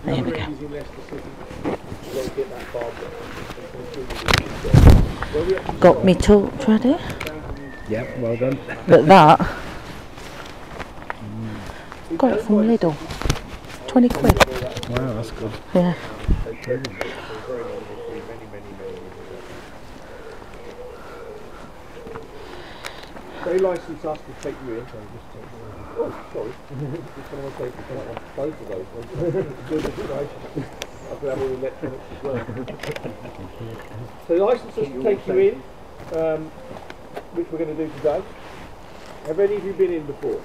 There we go. Got me torch ready. Yep, well done. But that, got it from Lidl. 20 quid. Wow, that's good. Yeah. They license us to take you in. Oh, sorry. Just want to take both of those. I could have all the electronics as well. So they license us to take you in, which we're going to do today. Have any of you been in before?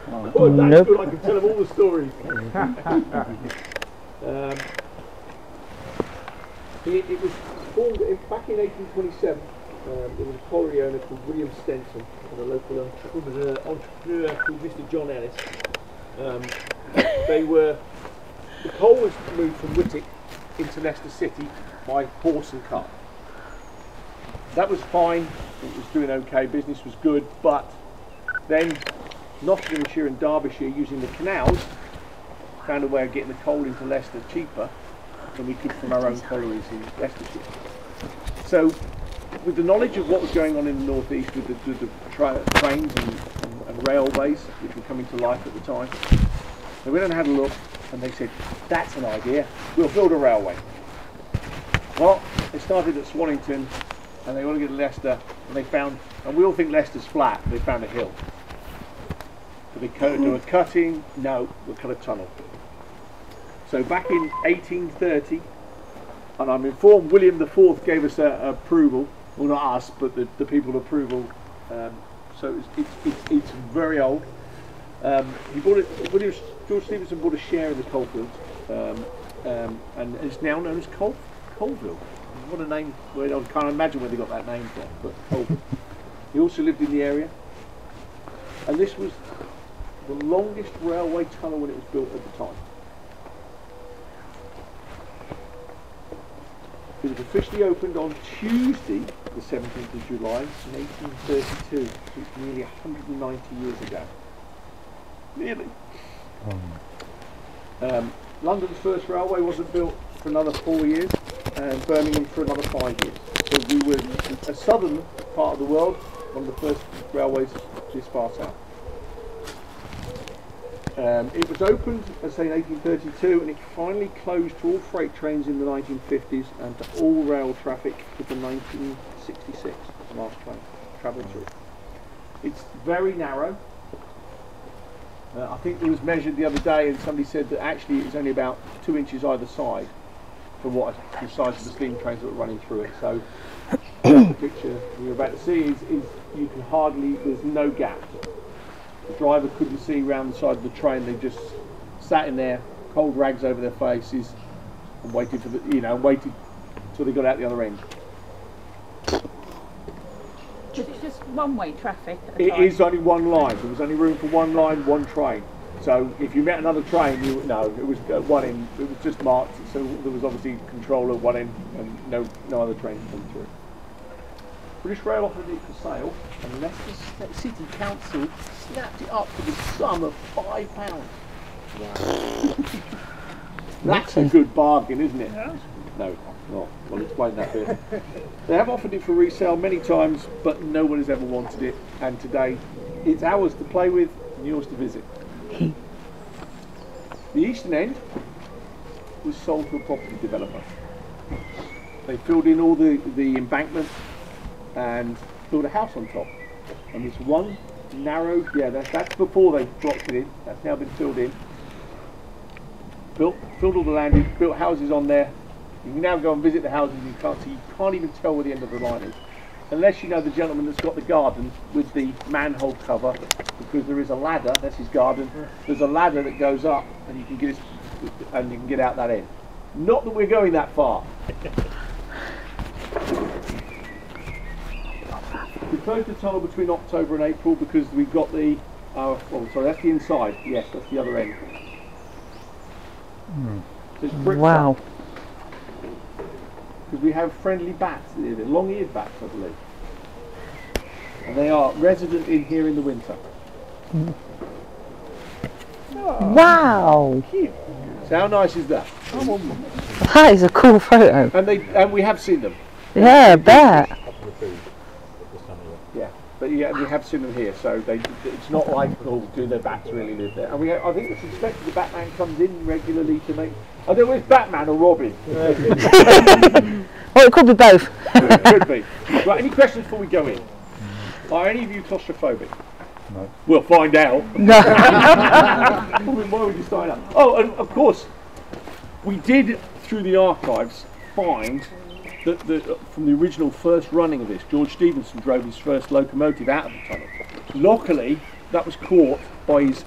Oh, that's nope. good. I can tell them all the stories. It was formed back in 1827. There was a colliery owner called William Stenson and a local entrepreneur called Mr. John Ellis. The coal was moved from Whittick into Leicester City by horse and cart. That was fine, it was doing okay, business was good, but then Nottinghamshire and Derbyshire, using the canals, found a way of getting the coal into Leicester cheaper than we could from our own collieries in Leicestershire. So, with the knowledge of what was going on in the northeast with the trains and railways, which were coming to life at the time, they went and had a look, and they said, that's an idea, we'll build a railway. Well, they started at Swannington, and they want to get to Leicester, and they found, and we all think Leicester's flat, they found a hill. So they do a cutting, no, we'll cut a tunnel. So back in 1830, and I'm informed William IV gave us approval, well not us, but the people approval, so it's very old. He bought it, George Stephenson bought a share in the coalfields, and it's now known as Coalfield. What a name, I can't imagine where they got that name from, but Coalfield. He also lived in the area, and this was the longest railway tunnel when it was built at the time. It was officially opened on Tuesday, the 17th of July, in 1832. It's nearly 190 years ago. Nearly. London's first railway wasn't built for another 4 years, and Birmingham for another 5 years. So we were a southern part of the world, one of the first railways this far south. It was opened, as I say, in 1832, and it finally closed to all freight trains in the 1950s and to all rail traffic with the 1966, the last train travelled through. It's very narrow. I think it was measured the other day, and somebody said that actually it was only about 2 inches either side from what the size of the steam trains that were running through it. So the picture you're about to see is you can hardly, there's no gap. The driver couldn't see round the side of the train. They just sat in there, cold rags over their faces, and waited for waited till they got out the other end. Is it just one-way traffic? It is only one line. There was only room for one line, one train. So if you met another train, it was one end. It was just marked. So there was obviously control at one end, and no other trains come through. British Rail offered it for sale, and Leicester City Council snapped it up for the sum of £5. Wow. That's a good bargain, isn't it? Yeah. No, not. I'll explain that bit. They have offered it for resale many times, but no one has ever wanted it. And today, it's ours to play with and yours to visit. The eastern end was sold to a property developer. They filled in all the embankment and built a house on top. And this one narrow, that's before they blocked it in. That's now been filled in. Filled all the land in, built houses on there. You can now go and visit the houses. You can't even tell where the end of the line is, unless you know the gentleman that's got the garden with the manhole cover, because there is a ladder. That's his garden. There's a ladder that goes up, and you can get out that end. Not that we're going that far. We closed the tunnel between October and April because we've got that's the inside. Yes, that's the other end. So it's bricked up. Because we have friendly bats, long-eared bats, I believe. And they are resident in here in the winter. Oh, wow! Cute. So how nice is that? That is a cool photo. And we have seen them. Yeah, I bet. Yeah, but yeah, we have seen them here, so it's not like, oh, do their bats really live there? And I think it's expected the Batman comes in regularly to make. I don't know if it's Batman or Robin. Well, it could be both. Could be. Right, any questions before we go in? Are any of you claustrophobic? No. We'll find out. No. Why would you sign up? Oh, and of course, we did, through the archives, find that from the original first running of this, George Stephenson drove his first locomotive out of the tunnel. Luckily, that was caught by his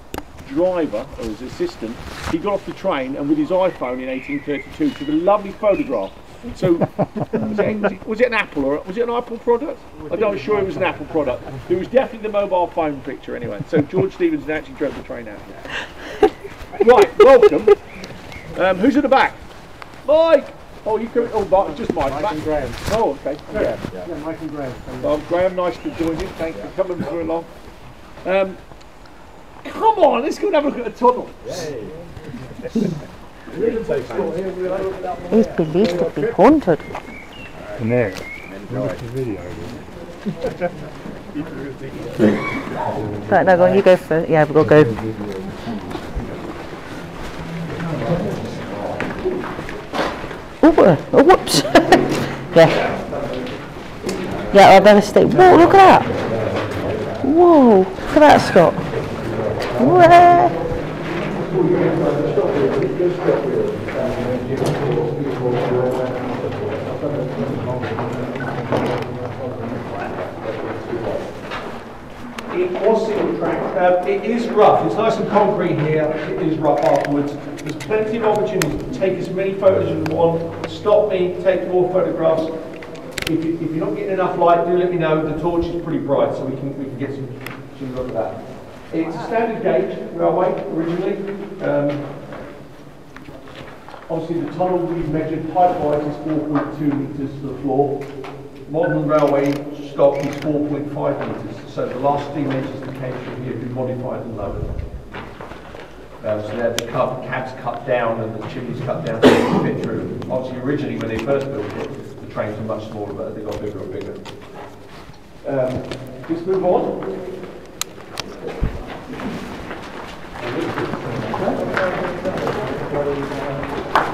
driver, or his assistant. He got off the train and with his iPhone in 1832 took a lovely photograph. So, was it an Apple or was it an Apple product? I'm not sure it was an Apple product. It was definitely the mobile phone picture anyway. So George Stephenson actually drove the train out. Right, welcome. Who's at the back? Mike! Oh, you come. Oh, Mike, just Mike. Mike and Graham. Oh, okay. Yeah, Mike and Graham. Well, Graham, nice to join you. Thanks for coming through along. Come on, let's go and have a look at the tunnel. He's believed to be haunted. And there. Watch the video. Right, no, go on, you go first. Yeah, we'll go. Oh, whoops. Yeah. Yeah, I better stay. Whoa, look at that. Whoa, look at that, Scott. Where? It was single track. It is rough. It's nice and concrete here. It is rough afterwards. There's plenty of opportunities to take as many photos as you want. Stop me, take more photographs. If you're not getting enough light, do let me know. The torch is pretty bright, so we can get some look at that. It's a standard gauge railway originally. Obviously, the tunnel we've measured height-wise is 4.2 metres to the floor. Modern railway stock is 4.5 metres. So the last steam engines that came through here have been modified and lowered. So they had the cabs cut down and the chimneys cut down so they could fit through. Obviously, originally when they first built it, the trains were much smaller, but they got bigger and bigger. Let's move on.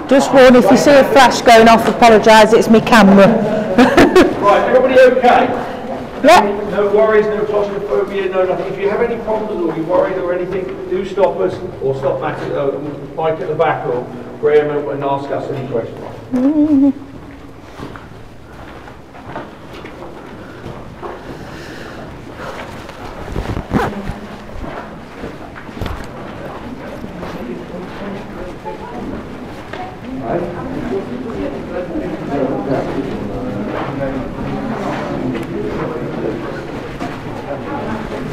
Just warn, if you see a flash going off, apologise, it's my camera. Right, everybody okay? Yeah. No worries, no claustrophobia, no nothing. If you have any problems or you're worried or anything, do stop us or stop Mike at the back or Graham and ask us any questions.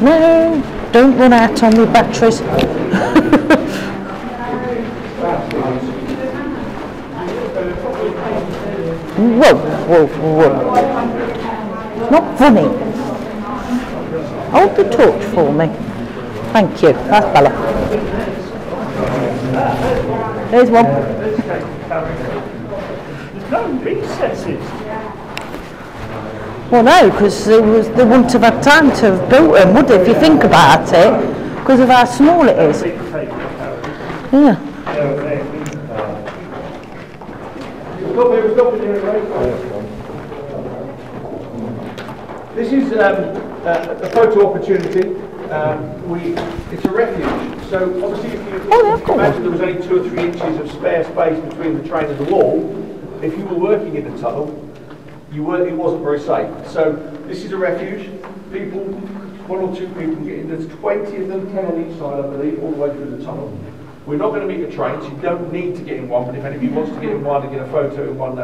No, don't run out on the batteries. Whoa, whoa, whoa. Not funny. Hold the torch for me. Thank you. That's Bella. There's one. There's no recesses. Well, no, because they wouldn't have had time to have built them, would they, if you think about it, because of how small it is. Yeah. This is a photo opportunity. It's a refuge. So obviously, if you imagine there was only 2 or 3 inches of spare space between the train and the wall, if you were working in the tunnel, it wasn't very safe. So this is a refuge. People, 1 or 2 people get in. There's 20 of them, 10 on each side, I believe, all the way through the tunnel. We're not going to meet the trains. You don't need to get in one, but if anybody wants to get in one and get a photo in one,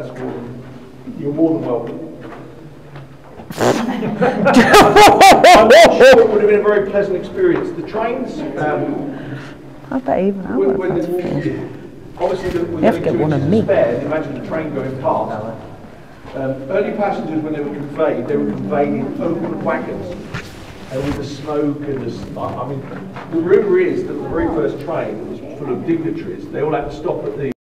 you're more than welcome. I'm not sure it would have been a very pleasant experience. The trains. I bet even I would have. Obviously, you have to get one of me. Spare, imagine the train going past. Early passengers, when they were conveyed in open wagons. And with the smoke and the, I mean, the rumour is that the very first train was full of dignitaries. They all had to stop at the